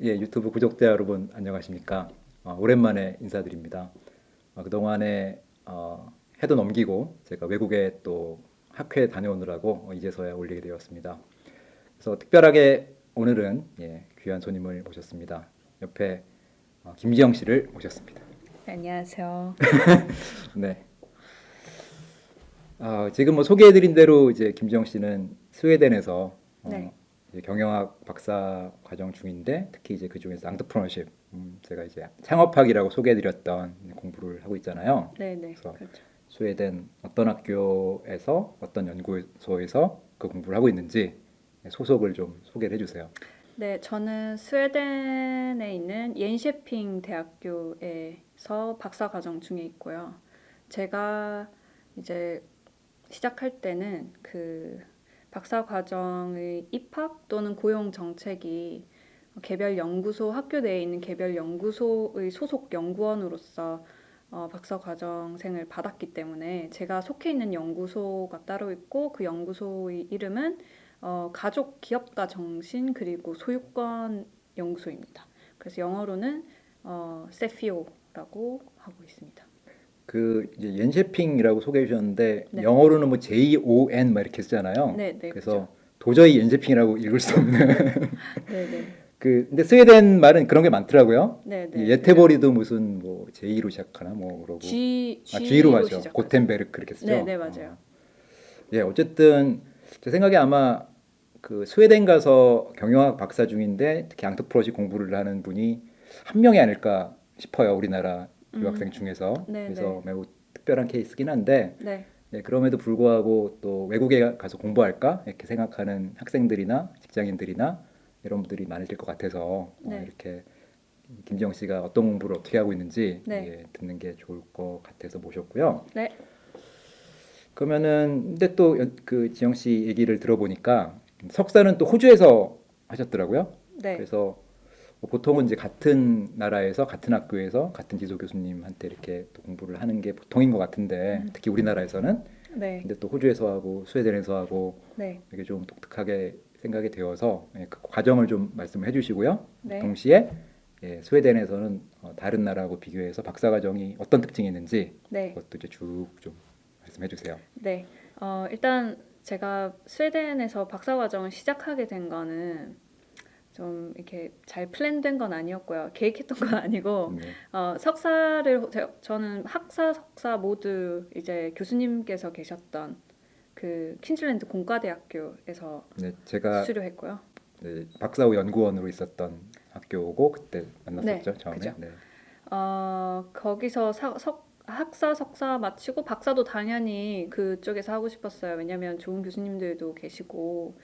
예, 유튜브 구독자 여러분 안녕하십니까? 오랜만에 인사드립니다. 그동안에 해도 넘기고 제가 외국에 또 학회 다녀오느라고 이제서야 올리게 되었습니다. 그래서 특별하게 오늘은 귀한 손님을 모셨습니다. 옆에 김지영 씨를 모셨습니다. 네, 안녕하세요. 네, 지금 뭐 소개해드린 대로 이제 김지영 씨는 스웨덴에서 네, 이제 경영학 박사 과정 중인데 특히 이제 그 중에서 앙트프러너십 제가 이제 창업학이라고 소개해드렸던 공부를 하고 있잖아요. 네, 네, 그래서 그렇죠. 스웨덴 어떤 학교에서 어떤 연구소에서 그 공부를 하고 있는지 소속을 좀 소개를 해주세요. 네, 저는 스웨덴에 있는 옌셰핑 대학교에서 박사 과정 중에 있고요. 제가 이제 시작할 때는 그 박사 과정의 입학 또는 고용 정책이 개별 연구소, 학교 내에 있는 개별 연구소의 소속 연구원으로서 박사 과정생을 받았기 때문에 제가 속해 있는 연구소가 따로 있고 그 연구소의 이름은 가족 기업가 정신 그리고 소유권 연구소입니다. 그래서 영어로는 세피오라고 하고 있습니다. 그 이제 옌셰핑이라고 소개해 주셨는데 네, 영어로는 뭐 JON 막 이렇게 쓰잖아요. 네, 네, 그죠. 그래서 도저히 옌셰핑이라고 읽을 수 없는 네, 네, 근데 스웨덴 말은 그런 게 많더라고요. 네, 이 네, 그죠. 예테보리도 무슨 뭐 J로 시작하나 뭐 그러고 G로 G로 하죠. 시작하죠. 고텐베르크 그렇게 네, 쓰죠. 네, 맞아요. 예, 어쨌든 제 생각에 아마 그 스웨덴 가서 경영학 박사 중인데 특히 앙트프로시 공부를 하는 분이 한 명이 아닐까 싶어요. 우리나라 유학생 중에서. 네, 네, 그래서 매우 특별한 케이스긴 한데 네, 예, 그럼에도 불구하고 또 외국에 가서 공부할까 이렇게 생각하는 학생들이나 직장인들이나 이런 분들이 많으실 것 같아서 네, 이렇게 김지영 씨가 어떤 공부를 어떻게 하고 있는지 네, 예, 듣는 게 좋을 것 같아서 모셨고요. 네, 그러면은 근데 또 그 지영 씨 얘기를 들어보니까 석사는 또 호주에서 하셨더라고요. 네, 그래서 보통은 이제 같은 나라에서 같은 학교에서 같은 지도 교수님한테 이렇게 또 공부를 하는 게 보통인 것 같은데 특히 우리나라에서는 네, 근데 또 호주에서 하고 스웨덴에서 하고 네, 이게 좀 독특하게 생각이 되어서 그 과정을 좀 말씀해 주시고요. 네, 동시에 스웨덴에서는 다른 나라하고 비교해서 박사 과정이 어떤 특징이 있는지 네, 그것도 이제 쭉 좀 말씀해 주세요. 네. 일단 제가 스웨덴에서 박사 과정을 시작하게 된 거는 좀 이렇게 잘 플랜된 건 아니었고요. 계획했던 건 아니고 네. 저는 학사 석사 모두 이제 교수님께서 계셨던 그 퀸즐랜드 공과대학교에서 네, 제가 수료했고요. 네, 박사 후 연구원으로 있었던 학교고 그때 네, 만났었죠, 처음에. 그죠. 네. 거기서 학사 석사 마치고 박사도 당연히 그쪽에서 하고 싶었어요. 왜냐면 좋은 교수님들도 계시고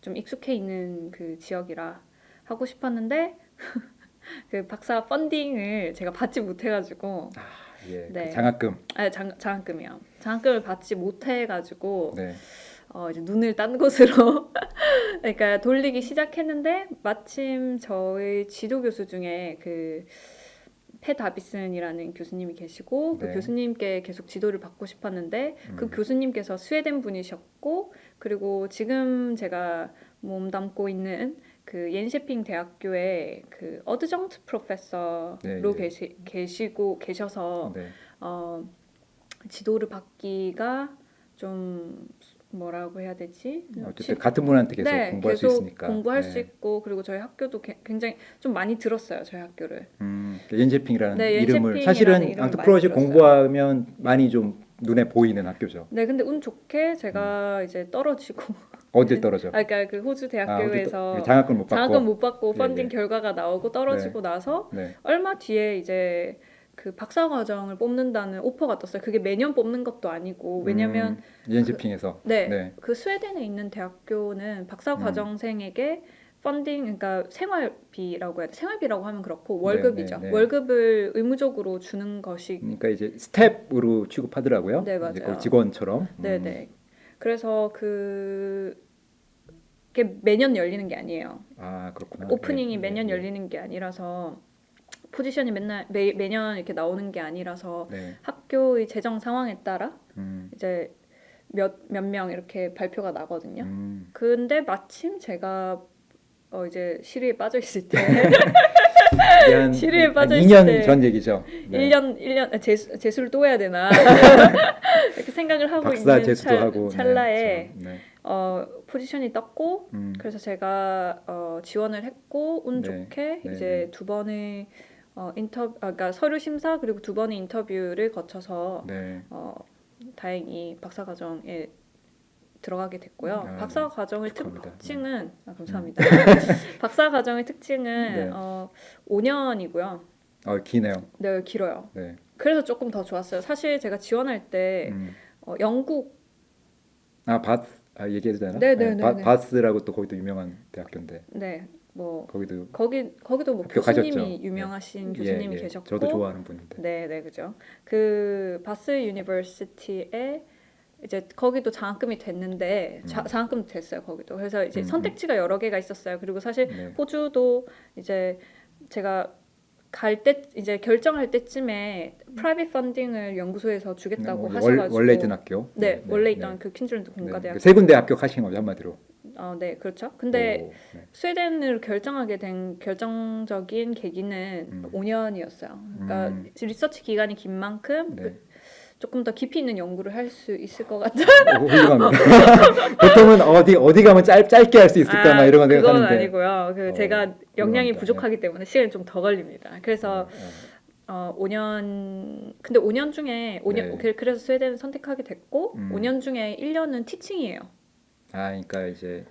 좀 익숙해 있는 그 지역이라 하고 싶었는데 그 박사 펀딩을 제가 받지 못해가지고 예, 그 네, 장학금. 장학금이요. 장학금을 받지 못해가지고 네. 이제 눈을 딴 곳으로 그러니까 돌리기 시작했는데 마침 저희 지도 교수 중에 그 패 다비슨이라는 교수님이 계시고 그 네. 교수님께 계속 지도를 받고 싶었는데 그 교수님께서 스웨덴 분이셨고 그리고 지금 제가 몸담고 있는 그 옌셰핑 대학교의 그 어드정트 네, 프로페서로 예. 계시고 계셔서 네. 어, 지도를 받기가 좀 뭐라고 해야 되지? 어쨌든 같은 분한테 계속 네, 공부할 수 계속 있으니까. 공부할 수 네. 있고 그리고 저희 학교도 굉장히 좀 많이 들었어요. 저희 학교를. 옌셰핑이라는 네, 이름을 옌셰핑이라는 사실은 이름을 많이 앙트프로시 들었어요. 공부하면 많이 좀 눈에 보이는 학교죠. 네, 근데 운 좋게 음. 제가 이제 떨어지고 어딜 떨어져? 그러니까 그 호주 장학금 못 장학금 받고. 못 받고 예, 펀딩 예. 결과가 나오고 네. 떨어지고 나서 네. 얼마 뒤에 이제 그 박사 과정을 뽑는다는 오퍼가 떴어요. 그게 매년 뽑는 것도 아니고 왜냐면 그 옌셰핑에서. 네, 네. 그 스웨덴에 있는 대학교는 박사 음. 과정생에게 펀딩, 그러니까 생활비라고 해야 돼. 생활비라고 하면 그렇고 네, 네, 월급이죠. 네. 월급을 의무적으로 주는 것이 그러니까 이제 스텝으로 취급하더라고요. 네, 이제 거의 맞아요. 직원처럼. 네, 네. 그래서 그게 매년 열리는 게 아니에요. 그렇구나. 예, 오프닝이 예, 매년 예. 열리는 게 아니라서 포지션이 매년 이렇게 나오는 게 아니라서 네. 학교의 재정 상황에 따라 음. 이제 몇 명 이렇게 발표가 나거든요. 음. 근데 마침 제가 이제 시류에 빠져 있을 때 한 시류에 빠져 2년 있을 때 전 얘기죠. 네. 1년 재수를 또 해야 되나 이렇게 생각을 하고 박사 있는 재수도 하고 찰나에 네. 포지션이 떴고 그래서 제가 지원을 했고 운 네. 좋게 네, 이제 네. 두 번의 그러니까 서류 심사 그리고 두 번의 인터뷰를 거쳐서 네. 다행히 박사 과정에 들어가게 됐고요. 아, 박사 네. 과정의 축하합니다. 특징은 감사합니다. 박사 과정의 특징은 네. 5년이고요. 기네요. 네, 길어요. 네. 그래서 조금 더 좋았어요. 사실 제가 지원할 때 영국 얘기해도 되나? 네네네. 바스라고 또 거기도 유명한 대학교인데. 네, 뭐 거기도 거기도 뭐 합격하셨죠? 교수님이 유명하신 교수님이 계셨고, 저도 좋아하는 분인데. 네, 그죠. 그 바스 유니버시티에 이제 거기도 장학금이 됐는데 장학금도 됐어요 거기도. 그래서 이제 선택지가 여러 개가 있었어요. 그리고 사실 네. 호주도 이제 제가 갈 때 이제 결정할 때쯤에 프라이빗 펀딩을 연구소에서 주겠다고 하셔가지고 원래 있던 학교. 네, 원래 있던 그 퀸즐랜드 공과대학. 세 군데 합격하신 거죠 한마디로. 네, 그렇죠. 근데 네. 스웨덴을 결정하게 된 결정적인 계기는 5년이었어요. 그러니까 리서치 기간이 긴 만큼 네. 조금 더 깊이 있는 연구를 할 수 있을 것 같아요. 훌륭합니다. 보통은 어디 가면 짧게 할 수 있을까 막 이런 거 그건 생각하는데. 아니고요. 제가 역량이 훌륭합니다. 부족하기 때문에 시간이 좀 더 걸립니다. 그래서 5년 근데 5년 중에 5년 네. 그래서 스웨덴을 선택하게 됐고 5년 중에 1년은 티칭이에요. 그러니까 이제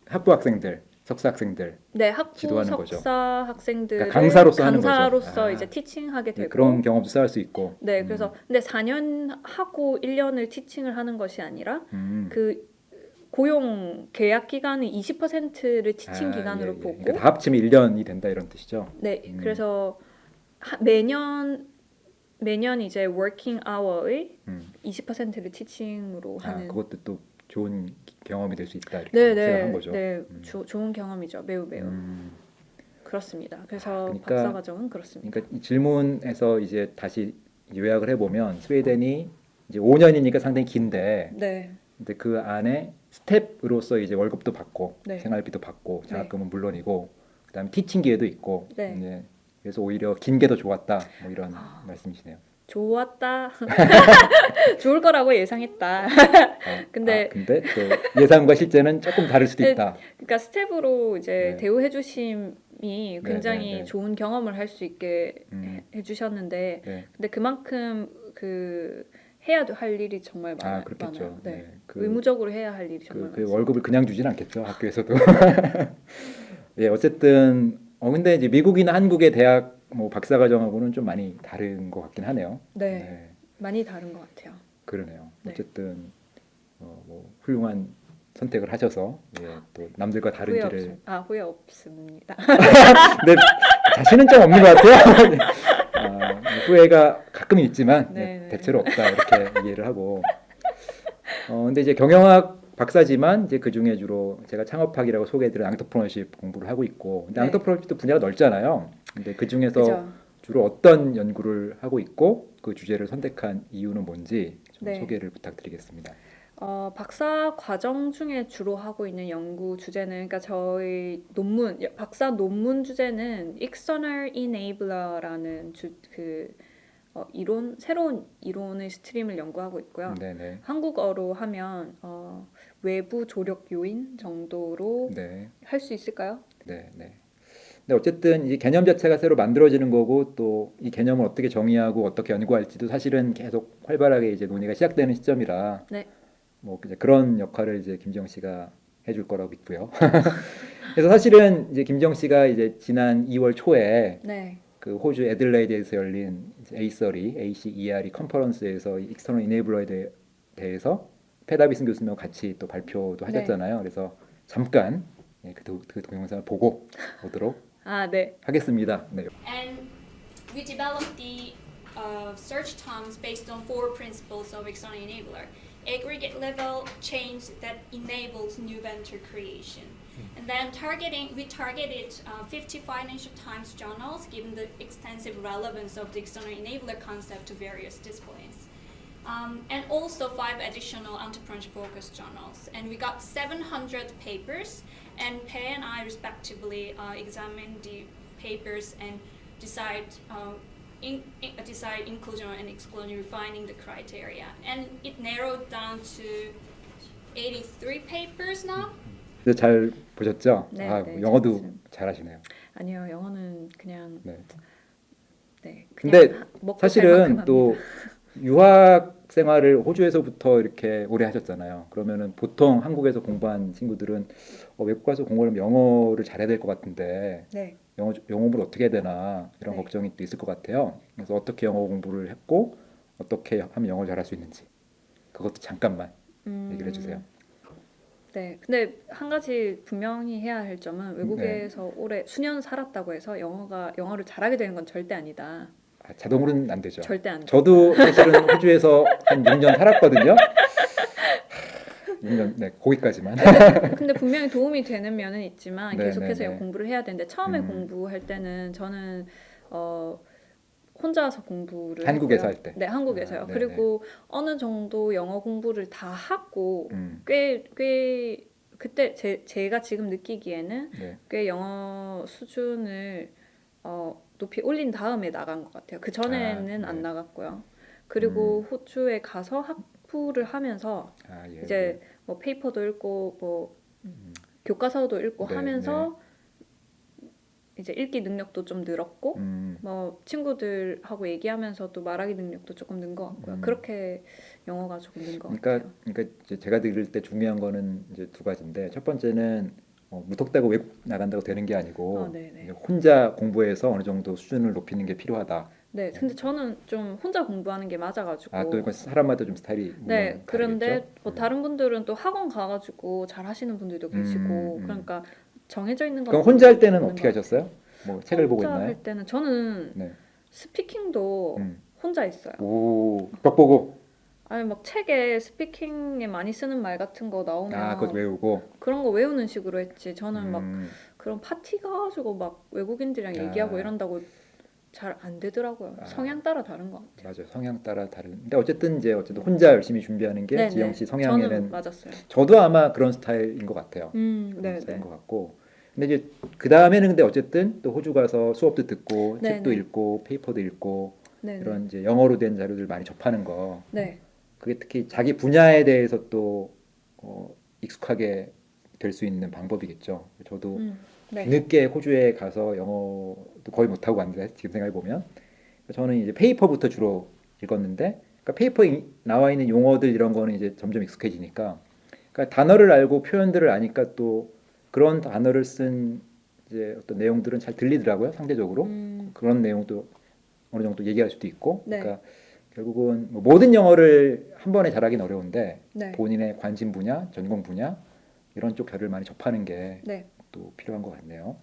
학부 학생들, 석사 학생들. 네, 학부 지도하는 석사 거죠. 학생들을 그러니까 강사로서 하는 거죠. 강사로서 이제 티칭하게 되고 그런 경험도 쌓을 수 있고. 네, 그래서 근데 4년 하고 1년을 티칭을 하는 것이 아니라 그 고용 계약 기간의 20%를 티칭 기간으로 예. 보고 그러니까 다 합치면 1년이 된다 이런 뜻이죠. 네, 그래서 매년 이제 working hour의 20%를 티칭으로 하는. 그것도 또 좋은 경험이 될 수 있다 이렇게 네, 생각한 거죠. 네, 좋은 경험이죠. 매우 그렇습니다. 그래서 박사 과정은 그렇습니다. 그러니까 이 질문에서 이제 다시 요약을 해보면 스웨덴이 이제 5년이니까 상당히 긴데, 네, 근데 그 안에 스텝으로서 이제 월급도 받고 네. 생활비도 받고 장학금은 물론이고 그다음에 티칭 기회도 있고, 네. 이제 그래서 오히려 긴 게 더 좋았다 뭐 이런 말씀이시네요. 좋았다. 좋을 거라고 예상했다. 근데 또 예상과 실제는 조금 다를 수도 있다. 그러니까 스텝으로 이제 네. 대우해 주심이 굉장히 네. 좋은 경험을 할 수 있게 해 주셨는데 네. 근데 그만큼 해야 할 일이 정말 그렇겠죠. 많아요. 네. 네. 의무적으로 해야 할 일이 정말 그 많아요. 월급을 그냥 주진 않겠죠 학교에서도. 예, 어쨌든 근데 이제 미국이나 한국의 대학 뭐 박사과정하고는 좀 많이 다른 것 같긴 하네요. 네. 많이 다른 것 같아요. 그러네요. 네. 어쨌든 뭐 훌륭한 선택을 하셔서 또 남들과 다른지를 후회 없습니다. 근데 자신은 좀 없는 것 같아요. 후회가 가끔 있지만 네. 대체로 없다 이렇게 이해를 하고. 근데 이제 경영학 박사지만 이제 그 중에 주로 제가 창업학이라고 소개해드린 앙터프너십 공부를 하고 있고, 근데 네. 앙터프너십도 분야가 넓잖아요. 근데 그 중에서 그죠? 주로 어떤 연구를 하고 있고 그 주제를 선택한 이유는 뭔지 좀 네. 소개를 부탁드리겠습니다. 박사 과정 중에 주로 하고 있는 연구 주제는 그러니까 저희 박사 논문 주제는 External Enabler라는 새로운 이론의 스트림을 연구하고 있고요. 네네. 한국어로 하면 외부 조력 요인 정도로 네. 할 수 있을까요? 네. 근데 어쨌든 이 개념 자체가 새로 만들어지는 거고 또 이 개념을 어떻게 정의하고 어떻게 연구할지도 사실은 계속 활발하게 이제 논의가 시작되는 시점이라 네. 뭐 이제 그런 역할을 이제 김정 씨가 해줄 거라고 믿고요. 그래서 사실은 이제 김정 씨가 이제 지난 2월 초에 네. 그 호주 애들레이드에서 열린 ACERE 컨퍼런스에서 익스터널 이네이블러에 대해서 페다비슨 교수님과 같이 또 발표도 하셨잖아요. 그래서 잠깐 그 동영상을 보고 오도록 네. 하겠습니다. 네. And we developed the search terms based on 4 principles of external enabler. Aggregate level change that enables new venture creation. And then we targeted 50 Financial Times journals given the extensive relevance of the external enabler concept to various disciplines. And also 5 additional entrepreneurship focused journals. And we got 700 papers and Pei and I respectively examined the papers and decide decide inclusion and exclusion, refining the criteria, and it narrowed down to 83 papers now. 근데 잘 보셨죠? 네, 아, 네, 영어도 잘했습니다. 잘하시네요. 아니요, 영어는 그냥 네. 네, 근데 그냥 먹고 살 사실은 만큼 또 합니다. 유학 생활을 호주에서부터 이렇게 오래 하셨잖아요. 그러면은 보통 한국에서 공부한 친구들은 외국 가서 공부하려면 영어를 잘해야 될 것 같은데 네. 영어 공부를 어떻게 해야 되나 이런 네. 걱정이 또 있을 것 같아요. 그래서 어떻게 영어 공부를 했고 어떻게 하면 영어를 잘할 수 있는지 그것도 잠깐만 얘기를 해주세요. 네, 근데 한 가지 분명히 해야 할 점은 외국에서 오래 수년 살았다고 해서 영어를 잘하게 되는 건 절대 아니다. 아, 자동으로는 안 되죠. 절대 안 돼. 저도 사실은 호주에서 한 6년 살았거든요. 6년, 네, 거기까지만. 근데 분명히 도움이 되는 면은 있지만 네, 계속해서 네, 영어 네. 공부를 해야 되는데 처음에 음. 공부할 때는 저는 혼자서 공부를 한국에서 했고요. 할 때. 네, 한국에서요. 아, 네, 그리고 어느 정도 영어 공부를 다 하고 음, 꽤 그때 제가 지금 느끼기에는 네. 꽤 영어 수준을 높이 올린 다음에 나간 것 같아요. 그 전에는 아, 안 네. 나갔고요. 그리고 호주에 가서 학부를 하면서 아, 예, 이제 예. 뭐 페이퍼도 읽고 뭐 음, 교과서도 읽고 네, 하면서 이제 읽기 능력도 좀 늘었고 음, 뭐 친구들하고 얘기하면서도 말하기 능력도 조금 는 것 같고요. 음. 그렇게 영어가 조금 는 것 그러니까, 같아요. 이제 제가 들을 때 중요한 거는 이제 두 가지인데 첫 번째는 무턱대고 외국 나간다고 되는 게 아니고 네네. 이제 혼자 공부해서 어느 정도 수준을 높이는 게 필요하다. 네, 근데 저는 좀 혼자 공부하는 게 맞아가지고. 아, 또 이건 사람마다 좀 스타일이 물론 네, 그런데 다르겠죠? 뭐 네. 다른 분들은 또 학원 가가지고 잘 하시는 분들도 계시고 그러니까 정해져 있는 건 그럼 혼자 할 때는 없는 어떻게 것 같아요. 하셨어요? 뭐 책을 보고 혼자 있나요? 할 때는 저는 네. 스피킹도 음. 혼자 했어요. 오, 벽 보고 아니 막 책에 스피킹에 많이 쓰는 말 같은 거 나오면 그것 외우고 그런 거 외우는 식으로 했지. 저는 막 음, 그런 파티 가가지고 막 외국인들이랑 얘기하고 이런다고 잘 안 되더라고요. 성향 따라 다른 것 같아요. 맞아요. 성향 따라 다른. 근데 어쨌든 혼자 열심히 준비하는 게 네네. 지영 씨 저는 성향에는 맞았어요. 저도 아마 그런 스타일인 것 같아요. 그런 네네. 스타일인 것 같고. 근데 이제 그 다음에는 근데 어쨌든 또 호주 가서 수업도 듣고 네네. 책도 읽고 페이퍼도 읽고 네네. 이런 이제 영어로 된 자료들 많이 접하는 거. 네. 그게 특히 자기 분야에 대해서 또 익숙하게 될 수 있는 방법이겠죠. 저도 네. 뒤늦게 호주에 가서 영어도 거의 못하고 왔는데 지금 생각해 보면 저는 이제 페이퍼부터 주로 읽었는데 그러니까 페이퍼에 나와 있는 용어들 이런 거는 이제 점점 익숙해지니까 그러니까 단어를 알고 표현들을 아니까 또 그런 단어를 쓴 이제 어떤 내용들은 잘 들리더라고요. 상대적으로 그런 내용도 어느 정도 얘기할 수도 있고 네. 그러니까 결국은 뭐 모든 영어를 한 번에 잘하기는 어려운데 네. 본인의 관심 분야, 전공 분야 이런 쪽 자료를 많이 접하는 게 네. 또 필요한 것 같네요.